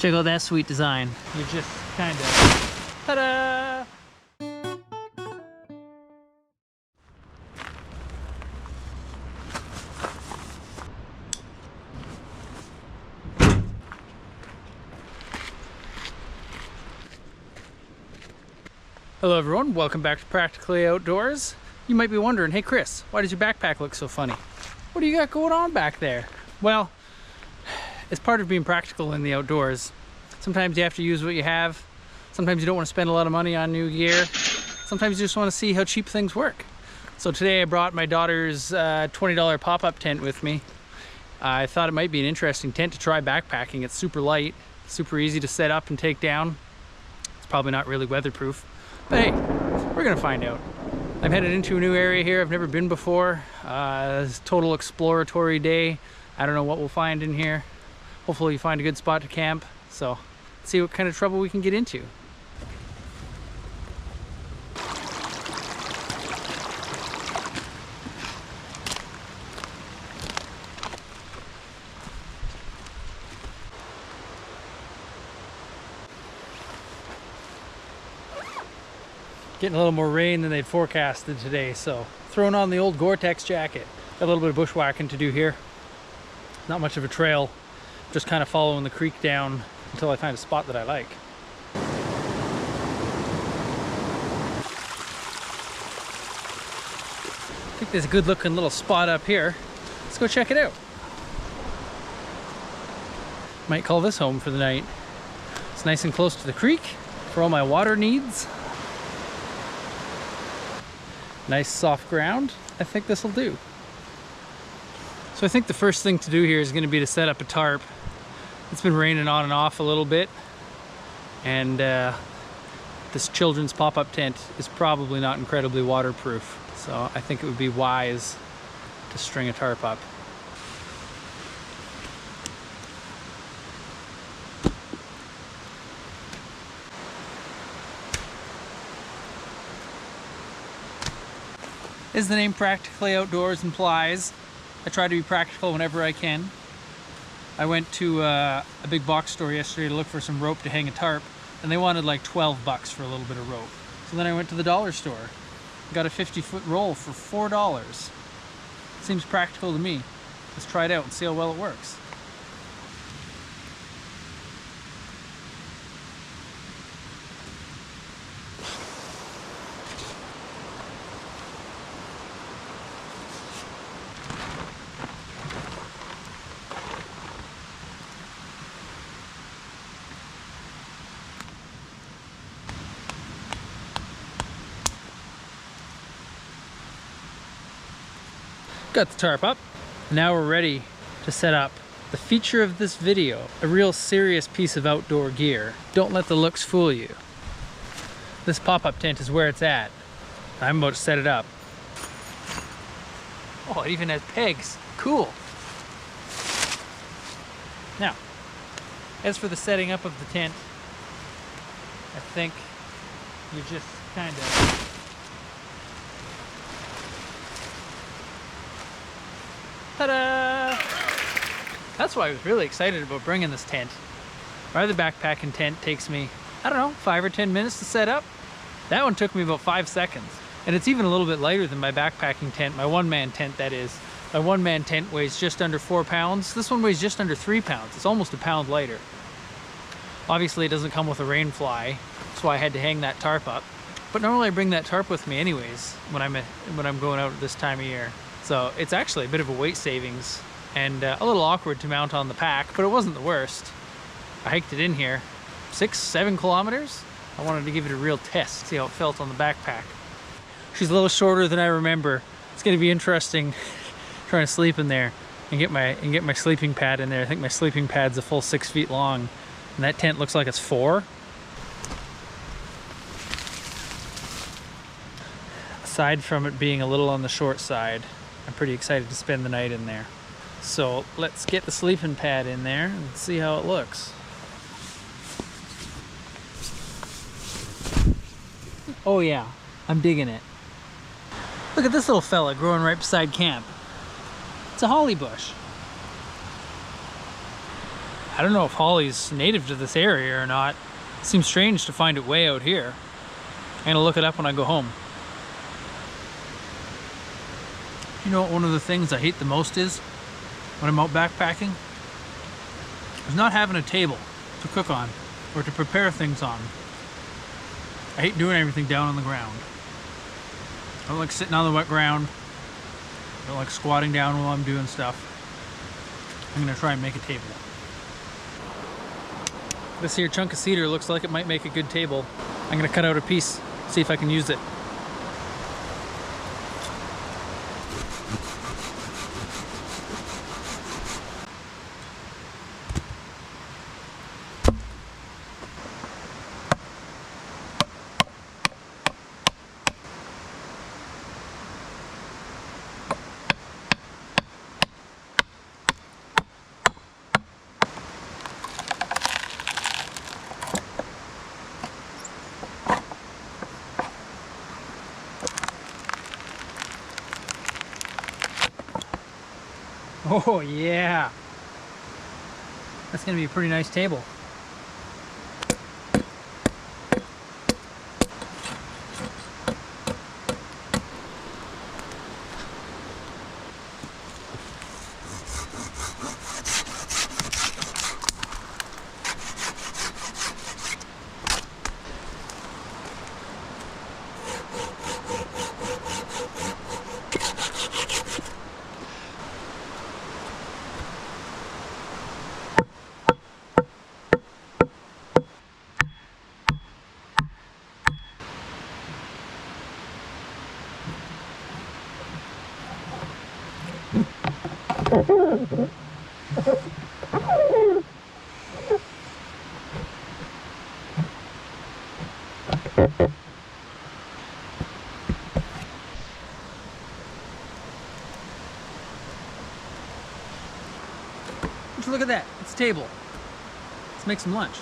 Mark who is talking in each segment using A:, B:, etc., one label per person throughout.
A: Check out that sweet design. You just kind of, ta-da! Hello everyone, welcome back to Practically Outdoors. You might be wondering, hey Chris, why does your backpack look so funny? What do you got going on back there? Well, it's part of being practical in the outdoors. Sometimes you have to use what you have. Sometimes you don't want to spend a lot of money on new gear. Sometimes you just want to see how cheap things work. So today I brought my daughter's $20 pop-up tent with me. I thought it might be an interesting tent to try backpacking. It's super light, super easy to set up and take down. It's probably not really weatherproof, but hey, we're gonna find out. I'm headed into a new area here I've never been before. It's a total exploratory day. I don't know what we'll find in here. Hopefully you find a good spot to camp. So let's see what kind of trouble we can get into. Getting a little more rain than they'd forecasted today, so throwing on the old Gore-Tex jacket. Got a little bit of bushwhacking to do here. Not much of a trail, just kind of following the creek down until I find a spot that I like. I think there's a good looking little spot up here. Let's go check it out. Might call this home for the night. It's nice and close to the creek for all my water needs. Nice soft ground. I think this will do. So I think the first thing to do here is going to be to set up a tarp. It's been raining on and off a little bit, and this children's pop-up tent is probably not incredibly waterproof. So I think it would be wise to string a tarp up. As the name Practically Outdoors implies, I try to be practical whenever I can. I went to a big box store yesterday to look for some rope to hang a tarp, and they wanted like 12 bucks for a little bit of rope. So then I went to the dollar store, got a 50-foot roll for $4. Seems practical to me. Let's try it out and see how well it works. Got the tarp up. Now we're ready to set up the feature of this video, a real serious piece of outdoor gear. Don't let the looks fool you. This pop-up tent is where it's at. I'm about to set it up. Oh, it even has pegs. Cool. Now, as for the setting up of the tent, I think you just kind of ta-da! That's why I was really excited about bringing this tent. My other backpacking tent takes me, I don't know, 5 or 10 minutes to set up. That one took me about 5 seconds. And it's even a little bit lighter than my backpacking tent, my one-man tent that is. My one-man tent weighs just under 4 pounds. This one weighs just under 3 pounds. It's almost a pound lighter. Obviously it doesn't come with a rain fly, that's why I had to hang that tarp up. But normally I bring that tarp with me anyways when I'm going out at this time of year. So it's actually a bit of a weight savings and a little awkward to mount on the pack, but it wasn't the worst. I hiked it in here, 6-7 kilometers. I wanted to give it a real test, see how it felt on the backpack. She's a little shorter than I remember. It's gonna be interesting trying to sleep in there and get my sleeping pad in there. I think my sleeping pad's a full 6 feet long, and that tent looks like it's 4. Aside from it being a little on the short side, I'm pretty excited to spend the night in there. So let's get the sleeping pad in there and see how it looks. Oh yeah, I'm digging it. Look at this little fella growing right beside camp. It's a holly bush. I don't know if holly's native to this area or not. It seems strange to find it way out here. I'm gonna look it up when I go home. You know what one of the things I hate the most is when I'm out backpacking? Is not having a table to cook on or to prepare things on. I hate doing everything down on the ground. I don't like sitting on the wet ground. I don't like squatting down while I'm doing stuff. I'm gonna try and make a table. This here chunk of cedar looks like it might make a good table. I'm gonna cut out a piece, see if I can use it. Oh yeah, that's gonna be a pretty nice table. Would you look at that? It's a table. Let's make some lunch.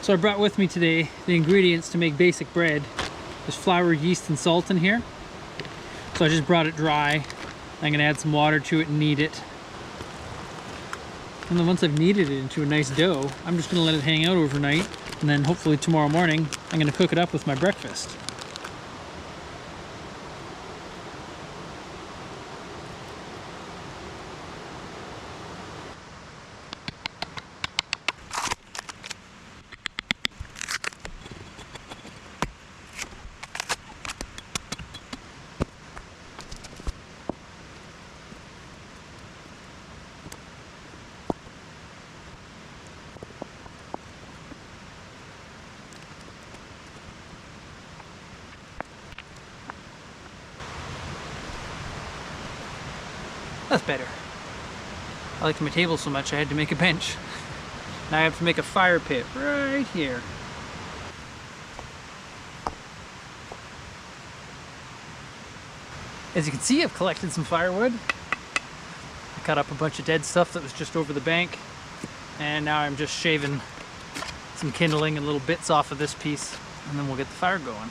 A: So I brought with me today the ingredients to make basic bread. There's flour, yeast, and salt in here. So I just brought it dry. I'm gonna add some water to it and knead it. And then once I've kneaded it into a nice dough, I'm just gonna let it hang out overnight. And then hopefully tomorrow morning, I'm gonna cook it up with my breakfast. That's better. I like my table so much I had to make a bench. Now I have to make a fire pit right here. As you can see, I've collected some firewood. I cut up a bunch of dead stuff that was just over the bank. And now I'm just shaving some kindling and little bits off of this piece, and then we'll get the fire going.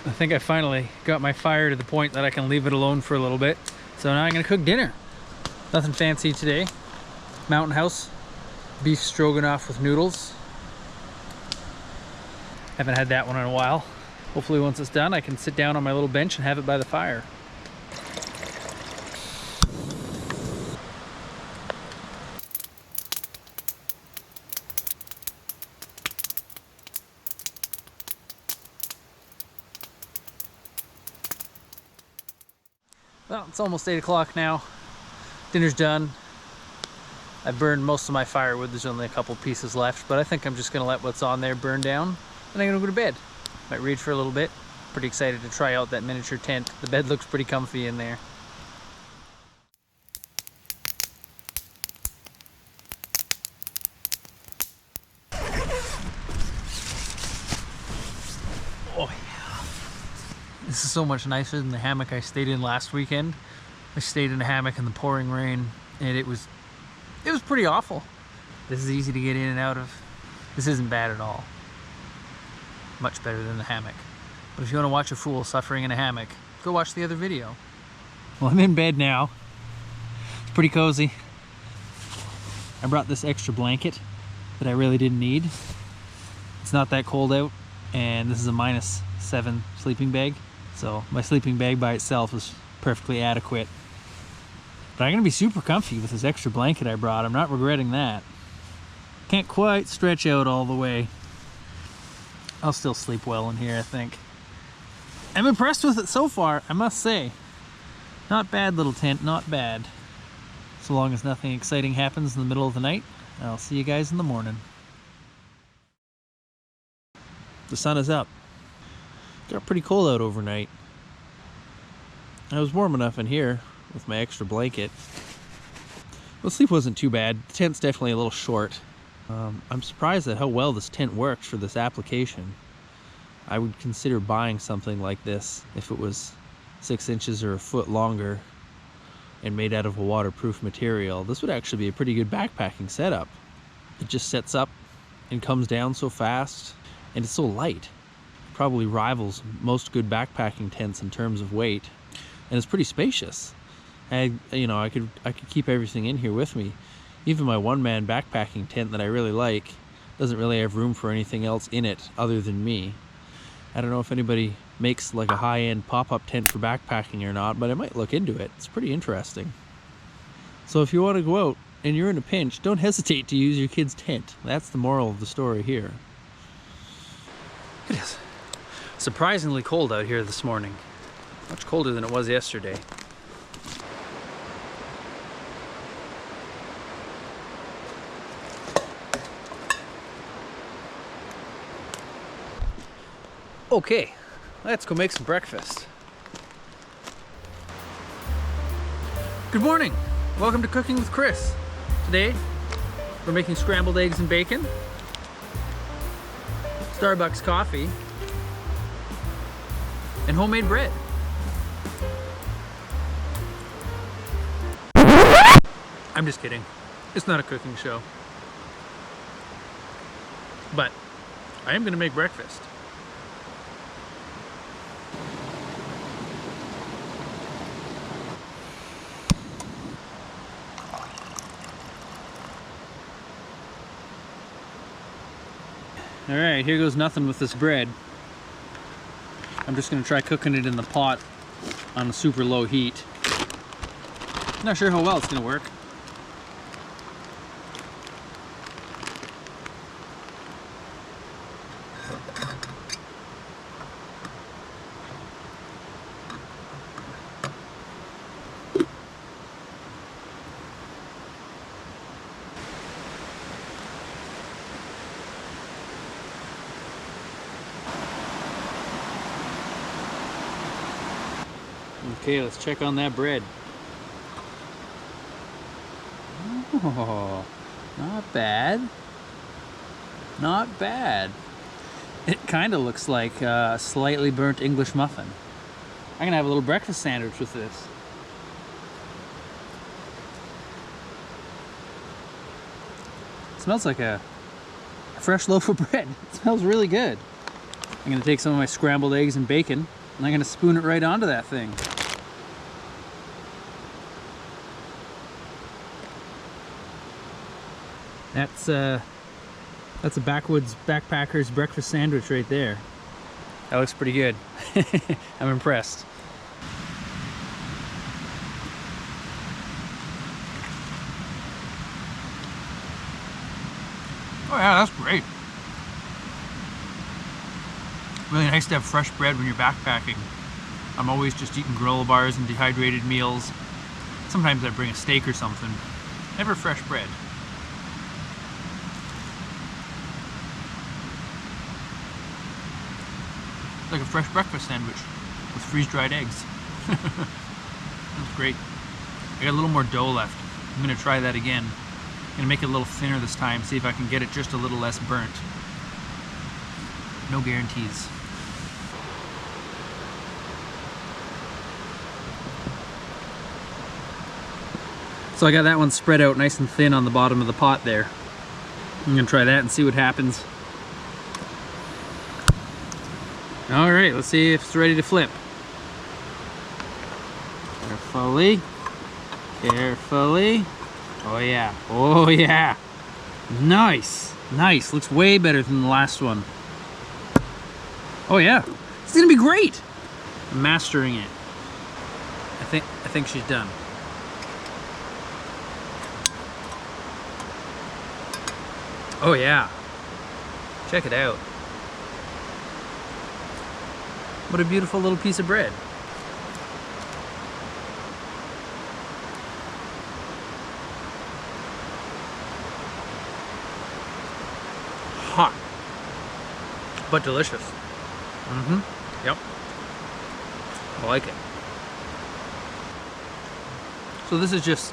A: I think I finally got my fire to the point that I can leave it alone for a little bit. So now I'm gonna cook dinner. Nothing fancy today. Mountain House, beef stroganoff with noodles. Haven't had that one in a while. Hopefully once it's done, I can sit down on my little bench and have it by the fire. Well, it's almost 8 o'clock now. Dinner's done. I've burned most of my firewood. There's only a couple pieces left, but I think I'm just gonna let what's on there burn down, and I'm gonna go to bed. Might read for a little bit. Pretty excited to try out that miniature tent. The bed looks pretty comfy in there. This is so much nicer than the hammock I stayed in last weekend. I stayed in a hammock in the pouring rain, and it was pretty awful. This is easy to get in and out of. This isn't bad at all. Much better than the hammock. But if you want to watch a fool suffering in a hammock, go watch the other video. Well, I'm in bed now. It's pretty cozy. I brought this extra blanket that I really didn't need. It's not that cold out, and this is a -7 sleeping bag. So my sleeping bag by itself is perfectly adequate. But I'm gonna be super comfy with this extra blanket I brought. I'm not regretting that. Can't quite stretch out all the way. I'll still sleep well in here, I think. I'm impressed with it so far, I must say. Not bad, little tent, not bad. So long as nothing exciting happens in the middle of the night, I'll see you guys in the morning. The sun is up. Got pretty cold out overnight. I was warm enough in here with my extra blanket. Well, sleep wasn't too bad. The tent's definitely a little short. I'm surprised at how well this tent works for this application. I would consider buying something like this if it was 6 inches or a foot longer and made out of a waterproof material. This would actually be a pretty good backpacking setup. It just sets up and comes down so fast, and it's so light. It probably rivals most good backpacking tents in terms of weight, and it's pretty spacious. I could keep everything in here with me. Even my one-man backpacking tent that I really like doesn't really have room for anything else in it other than me. I don't know if anybody makes like a high-end pop-up tent for backpacking or not, but I might look into it. It's pretty interesting. So if you want to go out and you're in a pinch, don't hesitate to use your kid's tent. That's the moral of the story here. It is surprisingly cold out here this morning. Much colder than it was yesterday. Okay, let's go make some breakfast. Good morning. Welcome to Cooking with Chris. Today, we're making scrambled eggs and bacon, Starbucks coffee, and homemade bread. I'm just kidding. It's not a cooking show. But I am going to make breakfast. Alright, here goes nothing with this bread. I'm just going to try cooking it in the pot on a super low heat. Not sure how well it's going to work. Okay, let's check on that bread. Oh, not bad. Not bad. It kind of looks like a slightly burnt English muffin. I'm gonna have a little breakfast sandwich with this. It smells like a fresh loaf of bread. It smells really good. I'm gonna take some of my scrambled eggs and bacon, and I'm gonna spoon it right onto that thing. That's a backwoods backpacker's breakfast sandwich right there. That looks pretty good. I'm impressed. Oh yeah, that's great. Really nice to have fresh bread when you're backpacking. I'm always just eating granola bars and dehydrated meals. Sometimes I bring a steak or something. Never fresh bread. Like a fresh breakfast sandwich with freeze-dried eggs. That's great. I got a little more dough left. I'm gonna try that again. I'm gonna make it a little thinner this time, see if I can get it just a little less burnt. No guarantees. So I got that one spread out nice and thin on the bottom of the pot there. I'm gonna try that and see what happens. All right, let's see if it's ready to flip. Carefully, carefully. Oh yeah, oh yeah. Nice, nice, looks way better than the last one. Oh yeah, it's gonna be great. I'm mastering it. I think she's done. Oh yeah, check it out. What a beautiful little piece of bread. Hot, but delicious. Yep, I like it. So this is just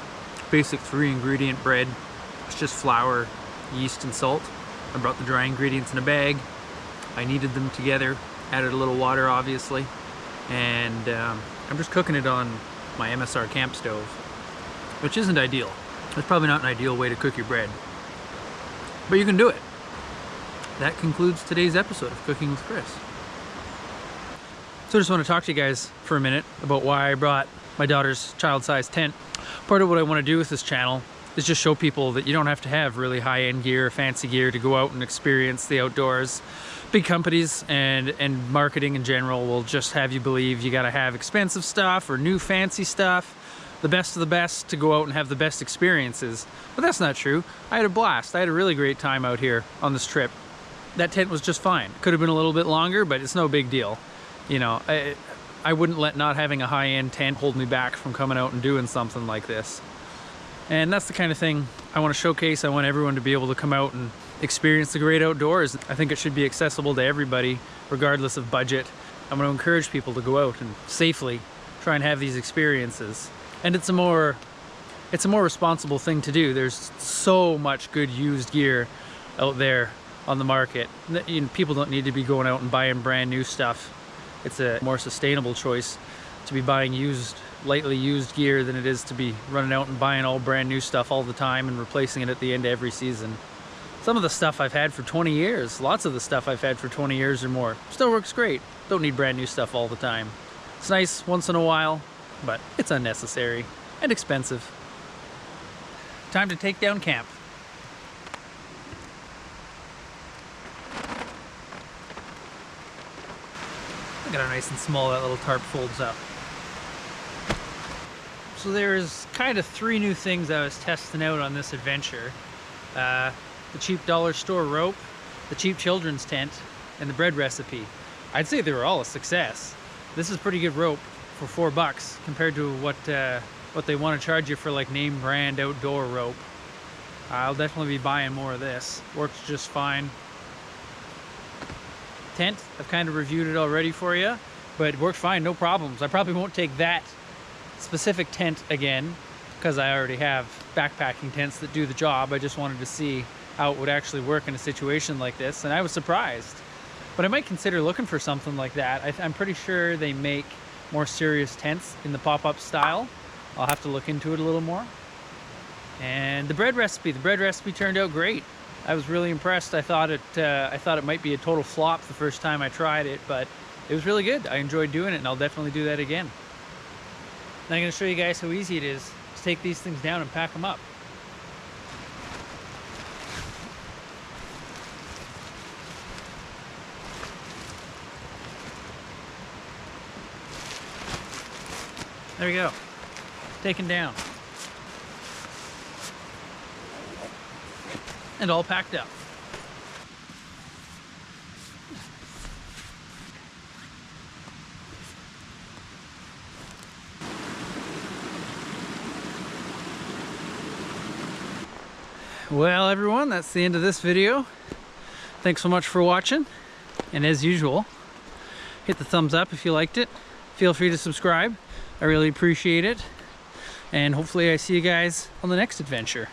A: basic 3-ingredient bread. It's just flour, yeast, and salt. I brought the dry ingredients in a bag. I kneaded them together, added a little water obviously, and I'm just cooking it on my MSR camp stove, which isn't ideal. It's probably not an ideal way to cook your bread, but you can do it. That concludes today's episode of Cooking with Chris. So I just want to talk to you guys for a minute about why I brought my daughter's child-sized tent. Part of what I want to do with this channel is just show people that you don't have to have really high-end gear or fancy gear to go out and experience the outdoors. Big companies and marketing in general will just have you believe you gotta have expensive stuff or new fancy stuff, the best of the best to go out and have the best experiences. But that's not true. I had a blast. I had a really great time out here on this trip. That tent was just fine. Could have been a little bit longer, but it's no big deal. You know, I wouldn't let not having a high-end tent hold me back from coming out and doing something like this. And that's the kind of thing I want to showcase. I want everyone to be able to come out and experience the great outdoors. I think it should be accessible to everybody, regardless of budget. I'm going to encourage people to go out and safely try and have these experiences. And it's a more responsible thing to do. There's so much good used gear out there on the market. You know, people don't need to be going out and buying brand new stuff. It's a more sustainable choice to be buying lightly used gear than it is to be running out and buying all brand new stuff all the time and replacing it at the end of every season. Some of the stuff I've had for 20 years, lots of the stuff I've had for 20 years or more, still works great. Don't need brand new stuff all the time. It's nice once in a while, but it's unnecessary and expensive. Time to take down camp. Look at how nice and small that little tarp folds up. So there's kind of 3 new things I was testing out on this adventure. The cheap dollar store rope, the cheap children's tent, and the bread recipe. I'd say they were all a success. This is pretty good rope for $4 compared to what they want to charge you for like name brand outdoor rope. I'll definitely be buying more of this. Works just fine. Tent, I've kind of reviewed it already for you, but it worked fine, no problems. I probably won't take that specific tent again because I already have backpacking tents that do the job. I just wanted to see how it would actually work in a situation like this, and I was surprised. But I might consider looking for something like that. I'm pretty sure they make more serious tents in the pop-up style. I'll have to look into it a little more. And the bread recipe turned out great. I was really impressed. I thought it might be a total flop the first time I tried it, but it was really good. I enjoyed doing it, and I'll definitely do that again. Now I'm going to show you guys how easy it is to take these things down and pack them up. There we go. Taken down. And all packed up. Well, everyone, that's the end of this video. Thanks so much for watching. And as usual, hit the thumbs up if you liked it. Feel free to subscribe. I really appreciate it. And hopefully I see you guys on the next adventure.